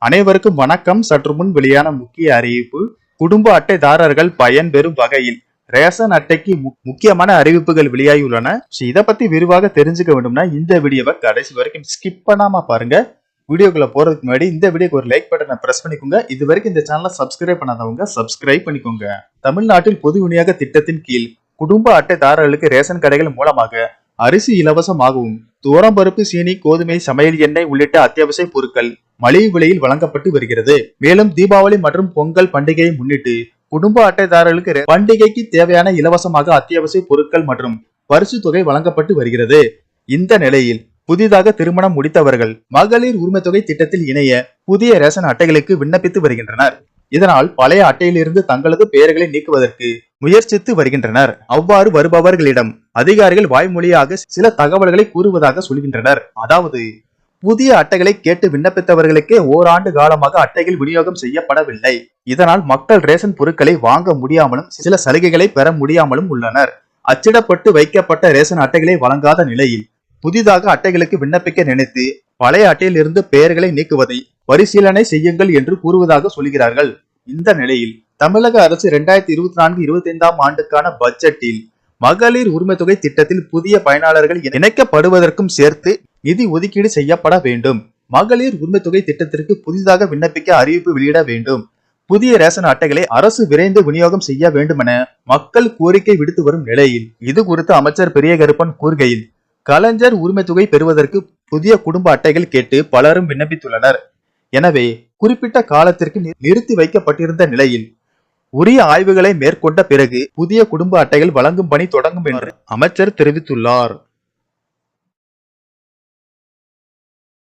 அனைவருக்கும் வணக்கம். சற்று முன் வெளியான முக்கிய அறிவிப்பு. குடும்ப அட்டைதாரர்கள் பயன்பெறும் வகையில் ரேஷன் அட்டைக்கு முக்கியமான அறிவிப்புகள் வெளியாகியுள்ளன. இதை பத்தி விரிவாக தெரிஞ்சுக்க வேண்டும்னா இந்த வீடியோவை கடைசி வரைக்கும் ஸ்கிப் பண்ணாம பாருங்க. வீடியோக்குள்ள போறதுக்கு முன்னாடி இந்த வீடியோக்கு ஒரு லைக் பட்டனை பிரஸ் பண்ணிக்கோங்க. இது வரைக்கும் இந்த சேனலை சப்ஸ்கிரைப் பண்ணாதவங்க சப்ஸ்கிரைப் பண்ணிக்கோங்க. தமிழ்நாட்டில் பொது விநியோக திட்டத்தின் கீழ் குடும்ப அட்டைதாரர்களுக்கு ரேஷன் கடைகள் மூலமாக அரிசி இலவசமாகவும் துவரம்பருப்பு, சீனி, கோதுமை, சமையல் எண்ணெய் உள்ளிட்ட அத்தியாவசிய பொருட்கள் மலிவு விலையில் வழங்கப்பட்டு வருகிறது. மேலும் தீபாவளி மற்றும் பொங்கல் பண்டிகையை முன்னிட்டு குடும்ப அட்டைதாரர்களுக்கு பண்டிகைக்கு தேவையான இலவசமாக அத்தியாவசிய பொருட்கள் மற்றும் பரிசு தொகை வழங்கப்பட்டு வருகிறது. இந்த நிலையில் புதிதாக திருமணம் முடித்தவர்கள் மகளிர் உரிமை தொகை திட்டத்தில் இணைய புதிய ரேஷன் அட்டைகளுக்கு விண்ணப்பித்து வருகின்றனர். இதனால் பழைய அட்டையிலிருந்து தங்களது பெயர்களை நீக்குவதற்கு முயற்சித்து வருகின்றனர். அவ்வாறு வருபவர்களிடம் அதிகாரிகள் வாய்மொழியாக சில தகவல்களை கூறுவதாக சொல்கின்றனர். அதாவது, புதிய அட்டைகளை கேட்டு விண்ணப்பித்தவர்களுக்கே ஓராண்டு காலமாக அட்டைகள் விநியோகம் செய்யப்படவில்லை. இதனால் மக்கள் ரேஷன் பொருட்களை வாங்க முடியாமலும் சில சலுகைகளை பெற முடியாமலும் உள்ளனர். அச்சிடப்பட்டு வைக்கப்பட்ட ரேஷன் அட்டைகளை வழங்காத நிலையில் புதிதாக அட்டைகளுக்கு விண்ணப்பிக்க நினைத்து பழைய அட்டையில் இருந்து பெயர்களை நீக்குவதை பரிசீலனை செய்யுங்கள் என்று கூறுவதாக சொல்கிறார்கள். இந்த நிலையில் தமிழக அரசு 2024-25 ஆண்டுக்கான பட்ஜெட்டில் மகளிர் உரிமை தொகை திட்டத்தில் புதிய பயனாளர்கள் இணைக்கப்படுவதற்கும் சேர்த்து நிதி ஒதுக்கீடு செய்யப்பட வேண்டும். மகளிர் உரிமை தொகை திட்டத்திற்கு புதிதாக விண்ணப்பிக்க அறிவிப்பு வெளியிட வேண்டும். புதிய ரேஷன் அட்டைகளை அரசு விரைந்து விநியோகம் செய்ய வேண்டும் என மக்கள் கோரிக்கை விடுத்து வரும் நிலையில் இது குறித்து அமைச்சர் பெரியகருப்பன் கூறுகையில், கலைஞர் உரிமை தொகை பெறுவதற்கு புதிய குடும்ப அட்டைகள் கேட்டு பலரும் விண்ணப்பித்துள்ளனர். எனவே குறிப்பிட்ட காலத்திற்கு நிறுத்தி வைக்கப்பட்டிருந்த நிலையில் உரிய ஆய்வுகளை மேற்கொண்ட பிறகு புதிய குடும்ப அட்டைகள் வழங்கும் பணி தொடங்கும் என்று அமைச்சர் தெரிவித்துள்ளார்.